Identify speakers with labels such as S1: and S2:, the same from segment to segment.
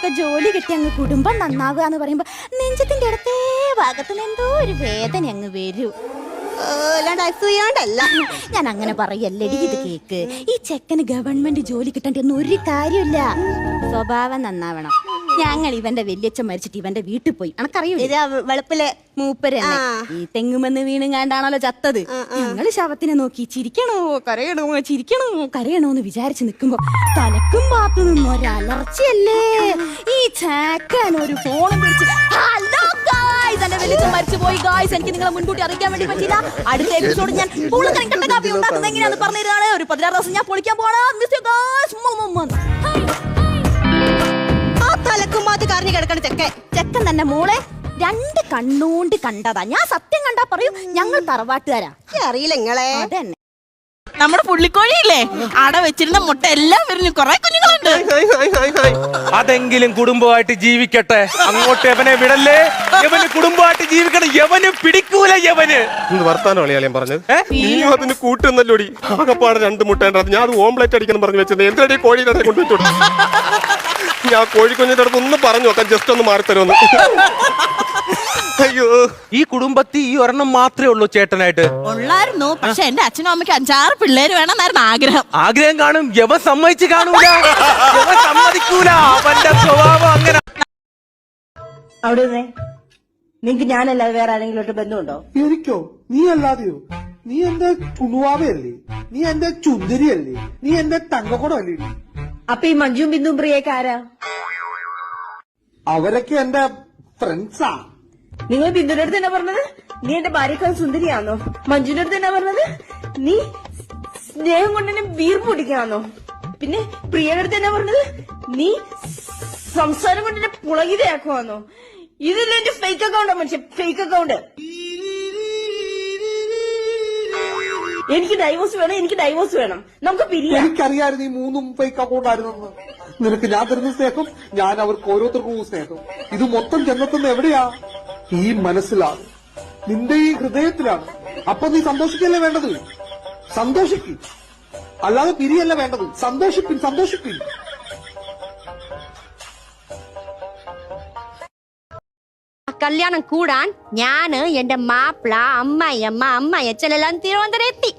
S1: ഒക്കെ ജോലി കിട്ടി അങ്ങ് കുടുംബം നന്നാവുക എന്ന് പറയുമ്പോ നെഞ്ചത്തിന്റെ അടുത്തേ ഭാഗത്തുനിന്ന് എന്തോ ഒരു വേദന അങ്ങ് വരൂ.
S2: അല്ലാണ്ടല്ല
S1: ഞാൻ അങ്ങനെ പറയല്ലേ, ഇത് കേക്ക്. ഈ ചെക്കന് ഗവൺമെന്റ് ജോലി കിട്ടേണ്ട ഒരു കാര്യമില്ല, സ്വഭാവം നന്നാവണം. ഞങ്ങൾ ഇവന്റെ വല്യച്ഛൻ മരിച്ചിട്ട് ഇവന്റെ വീട്ടിൽ പോയി, അനക്കറിയില്ല
S2: വെളുപ്പിലെ
S1: മൂപ്പര് ഈ തെങ്ങുമെന്ന് വീണുങ്ങാണ്ടാണല്ലോ ചത്തത്. ഞങ്ങള് ശവത്തിനെ നോക്കി ചിരിക്കണോ കരയണോ ചിരിക്കണോ കരയണോ എന്ന് വിചാരിച്ച് നിൽക്കുമ്പോ തലക്കും ഭാഗത്തു നിന്നും ഒരലർച്ചയല്ലേ. ഈ ചേക്കൻ ഒരു ഫോണും പിടിച്ച് ഹലോ ഗായ്സ്, എന്റെ വലിയ മരിച്ചു പോയി ഗായ്സ്, എനിക്ക് നിങ്ങളെ മുൻകൂട്ടി അറിയിക്കാൻ വേണ്ടി പറ്റില്ല. അടുത്ത എപ്പിസോഡ് ഞാൻ കാപ്പി ഉണ്ടാക്കുന്നത് എങ്ങനെയാന്ന് പറഞ്ഞു തരാണ്. ഒരു 16 ദിവസം ഞാൻ പൊളിക്കാൻ പോകണം.
S2: തലക്കുമാത്ത് കറിഞ്ഞു കിടക്കണ
S1: ചെക്കൻ തന്നെ മോളെ 2 കണ്ണോണ്ട് കണ്ടതാ. ഞാൻ സത്യം കണ്ടാ പറയും ഞങ്ങൾ തറവാട്ടുകാരാ.
S2: അറിയില്ല നിങ്ങളെ.
S1: അതന്നെ
S3: നമ്മുടെ പുള്ളിക്കോഴിയില്ലേ, അട വെച്ചിരുന്ന മുട്ട എല്ലാം വിരിഞ്ഞു കുറെ കുഞ്ഞുങ്ങളുണ്ട്.
S4: അതെങ്കിലും കുടുംബമായിട്ട് ജീവിക്കട്ടെ. അങ്ങോട്ട് എവനെ വിടല്ലേ, എവന് കുടുംബമായിട്ട് ജീവിക്കണം. എവന് പിടിക്കൂല. എവന്
S5: വർത്താനോ അളിയാളിയാൻ പറഞ്ഞത് നീ അതിന് കൂട്ടുന്നല്ലോടി. ആകെപ്പാടെ 2 മുട്ടേണ്ടത് ഞാൻ അത് ഓംപ്ലേറ്റ് അടിക്കണം പറഞ്ഞു വെച്ചത്. എന്തിനാ കോഴിയുടെ കൊണ്ടുവച്ചോളൂ. ഞാൻ കോഴിക്കുഞ്ഞിന്റെ അടുത്ത് ഒന്ന് പറഞ്ഞു നോക്കാം, ജസ്റ്റ് ഒന്ന് മാറിത്തരുമെന്ന്. അയ്യോ,
S4: ഈ കുടുംബത്തിൽ ഈ ഒരെണ്ണം മാത്രമേ ഉള്ളൂ ചേട്ടനായിട്ട്.
S3: ഉള്ളായിരുന്നു, പക്ഷെ എന്റെ അച്ഛനും അമ്മയ്ക്ക് 5-6 പിള്ളേര് വേണമെന്നായിരുന്നു ആഗ്രഹം.
S4: ആഗ്രഹം കാണും, യവൻ സമ്മതിച്ച് കാണൂല. യവൻ സമ്മതിക്കൂല. അവന്റെ സ്വഭാവം അങ്ങനെ.
S6: അവിടെ നിങ്ങക്ക് ഞാനല്ലാതെ വേറെ ആരെങ്കിലും ബന്ധമുണ്ടോ?
S7: എനിക്കോ? നീ അല്ലാതെയോ? നീ എന്റെ ചുണുവാവയല്ലേ? നീ എന്റെ ചുന്ദരിയല്ലേ? നീ എന്റെ തങ്കക്കുടമല്ലേ?
S6: അപ്പൊ ഈ മഞ്ജുവും ബിന്ദുവും പ്രിയൊക്കെ ആരാ?
S7: അവരൊക്കെ എന്റെ ഫ്രണ്ട്സാ.
S6: നിങ്ങൾ ബിന്ദുവിന്റെ അടുത്ത് എന്നാ പറഞ്ഞത്? നീ എന്റെ ഭാര്യക്കാൾ സുന്ദരിയാണോ? മഞ്ജുവിന്റെ അടുത്ത് എന്നാ പറഞ്ഞത്? നീ സ്നേഹം കൊണ്ട് എന്നെ വീർപ്പ് പിടിക്കാന്നോ? പിന്നെ പ്രിയയുടെ അടുത്ത് എന്നാ പറഞ്ഞത്? നീ സംസാരം കൊണ്ട് എന്നെ പുളകിതയാക്കുവാന്നോ? ഇതല്ലേ എന്റെ ഫേക്ക് അക്കൗണ്ടാ മനുഷ്യ, ഫേക്ക് അക്കൗണ്ട്. എനിക്ക് ഡൈവോഴ്സ് വേണം, എനിക്ക് ഡൈവോഴ്സ് വേണം. നമുക്ക് പിരിയാം.
S7: എനിക്കറിയായിരുന്നു ഈ 3 ഫേക്ക് അക്കൗണ്ട് ആയിരുന്നെന്ന്. നിനക്ക് ഞാൻ തരുന്ന സ്നേഹം, ഞാൻ അവർക്ക് ഓരോരുത്തർക്കും സ്നേഹം. ഇത് മൊത്തം ചെന്നെത്തുന്ന എവിടെയാ? ഈ മനസ്സിലാണ്, നിന്റെ ഈ ഹൃദയത്തിലാണ്. അപ്പൊ നീ സന്തോഷിക്കല്ലേ വേണ്ടത്? സന്തോഷിക്കും, അല്ലാതെ പിരിയല്ല വേണ്ടത്. സന്തോഷിപ്പിൻ, സന്തോഷിപ്പിൻ.
S2: കല്യാണം കൂടാൻ ഞാന് എന്റെ മാപ്പിള അമ്മായിയമ്മ അമ്മായിയച്ഛനെല്ലാം തിരുവനന്തപുരം എത്തി.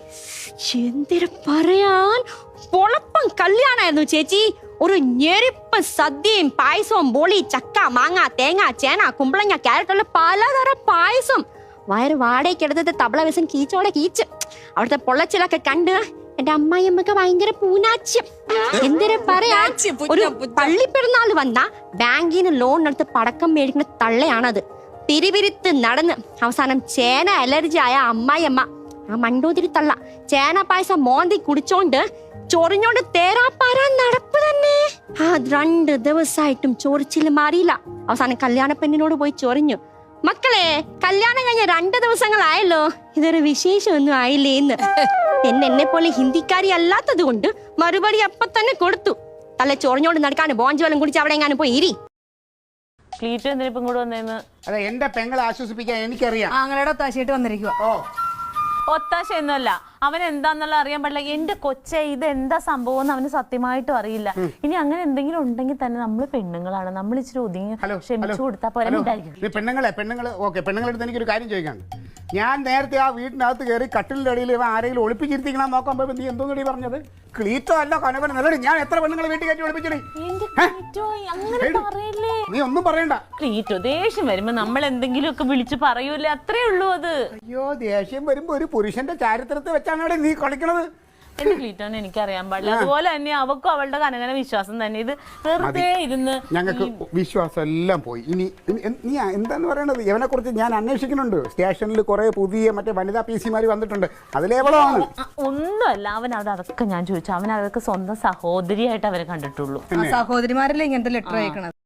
S2: എന്തിനു പറയാൻ പൊളപ്പം കല്യാണമായിരുന്നു ചേച്ചി. ഒരു ഞെരിപ്പ് സദ്യയും പായസവും ബോളി ചക്ക മാങ്ങ തേങ്ങ ചേന കുമ്പളങ്ങ ക്യാരറ്റുള്ള പലതരം പായസം. വയറ് വാടകയ്ക്കെടുത്തത് തബള വെസം കീച്ചോടെ കീച്ച്. അവിടുത്തെ പൊള്ളച്ചിലൊക്കെ കണ്ട് എന്റെ അമ്മായിയമ്മക്ക് ഭയങ്കര പൂനാച്യം. എന്തിനു പറയാ, ഒരു പള്ളിപ്പെരുന്നാൾ വന്ന ബാങ്കിന് ലോൺ എടുത്ത് പടക്കം മേടിക്കുന്ന തള്ളയാണത്. പിരിപിരിത്ത് നടന്ന് അവസാനം ചേന അലർജി ആയ അമ്മായിയമ്മ, ആ മണ്ടൂതിരി തള്ള, ചേന പായസം മോന്തി കുടിച്ചോണ്ട് ചൊറിഞ്ഞോണ്ട് തേരാപ്പാരാ നടപ്പ് തന്നെ. ആ 2 ദിവസമായിട്ടും ചൊറിച്ചില് മാറിയില്ല. അവസാനം കല്യാണ പെണ്ണിനോട് പോയി ചൊറിഞ്ഞു, മക്കളെ കല്യാണം കഴിഞ്ഞ 2 ദിവസങ്ങളായല്ലോ, ഇതൊരു വിശേഷമൊന്നും ആയില്ലേ എന്ന്. എന്നെ പോലെ ഹിന്ദിക്കാരി അല്ലാത്തത് കൊണ്ട് മറുപടി അപ്പൊ തന്നെ കൊടുത്തു. തല ചൊറിഞ്ഞോണ്ട് നടക്കാണ് ബോഞ്ച് വെള്ളം കുടിച്ച് അവിടെ എങ്ങാനും പോയി ഇരി.
S3: ക്ലീറ്റ് എന്തിനിപ്പം ഇങ്ങോട്ട് വന്നേന്ന്?
S7: അതെ, എന്റെ പെങ്ങളെ ആശ്വസിപ്പിക്കാൻ എനിക്കറിയാം.
S6: ആങ്ങളുടെ ഒത്താശയായിട്ട് വന്നിരിക്കുക.
S3: ഒത്താശയൊന്നുമല്ല, അവൻ എന്താന്നുള്ള അറിയാൻ പാടില്ല. എന്റെ കൊച്ചെ ഇത് എന്താ സംഭവം എന്ന് അവന് സത്യമായിട്ടും അറിയില്ല. ഇനി അങ്ങനെ എന്തെങ്കിലും ഉണ്ടെങ്കിൽ തന്നെ നമ്മൾ പെണ്ണുങ്ങളാണ്, നമ്മൾ ഇച്ചിരി ഒതുങ്ങി ക്ഷമിച്ചു കൊടുത്താൽ പോലെ.
S7: പെണ്ണുങ്ങള് ഓക്കെ, പെണ്ണുങ്ങളെടുത്ത് എനിക്കൊരു കാര്യം ചോദിക്കാണ്ട്. ഞാൻ നേരത്തെ ആ വീട്ടിനകത്ത് കയറി കട്ടിലിന്റെ അടിയിൽ ആരെങ്കിലും ഒളിപ്പിച്ചിരുത്തിക്കണം നോക്കാൻ പോയപ്പോ നീ എന്തോന്നടി പറഞ്ഞത്? ക്ലീറ്റോ അല്ല കനകന് നിലടി. ഞാൻ എത്ര പെണ്ണുങ്ങളെ വീട്ടിൽ കയറ്റി ഒളിപ്പിച്ചടി? നീ ഒന്നും പറയണ്ട.
S3: ക്ലീറ്റോ ദേഷ്യം വരുമ്പോ നമ്മൾ എന്തെങ്കിലും ഒക്കെ വിളിച്ച് പറയൂലേ, അത്രേ ഉള്ളൂ അത്.
S7: അയ്യോ, ദേഷ്യം വരുമ്പോ ഒരു പുരുഷന്റെ ചാരിത്രത്തെ വെച്ചാണ് നീ കളിക്കണത്.
S3: എന്റെ ക്ലീറ്റോനെ എനിക്കറിയാൻ പാടില്ല. അതുപോലെ തന്നെ അവക്കും അവളുടെ കനകന വിശ്വാസം തന്നെ. ഇത് വെറുതെ ഇരുന്ന്
S7: ഞങ്ങൾക്ക് വിശ്വാസം എല്ലാം പോയി. ഇനി നീ എന്താന്ന് പറയണത്? ഇവനെ കുറിച്ച് ഞാൻ അന്വേഷിക്കുന്നുണ്ട്. സ്റ്റേഷനിൽ കുറെ പുതിയ മറ്റേ വനിതാ PC-മാര് വന്നിട്ടുണ്ട്. അതിലെവളാണ്
S3: ഒന്നുമല്ല. അവൻ അതൊക്കെ ഞാൻ ചോദിച്ചു. അവൻ അതൊക്കെ സ്വന്തം സഹോദരിയായിട്ട് അവരെ കണ്ടിട്ടുള്ളൂ.
S6: സഹോദരിമാരല്ലേ ഇങ്ങനത്തെ ലെറ്റർ അയക്കണത്?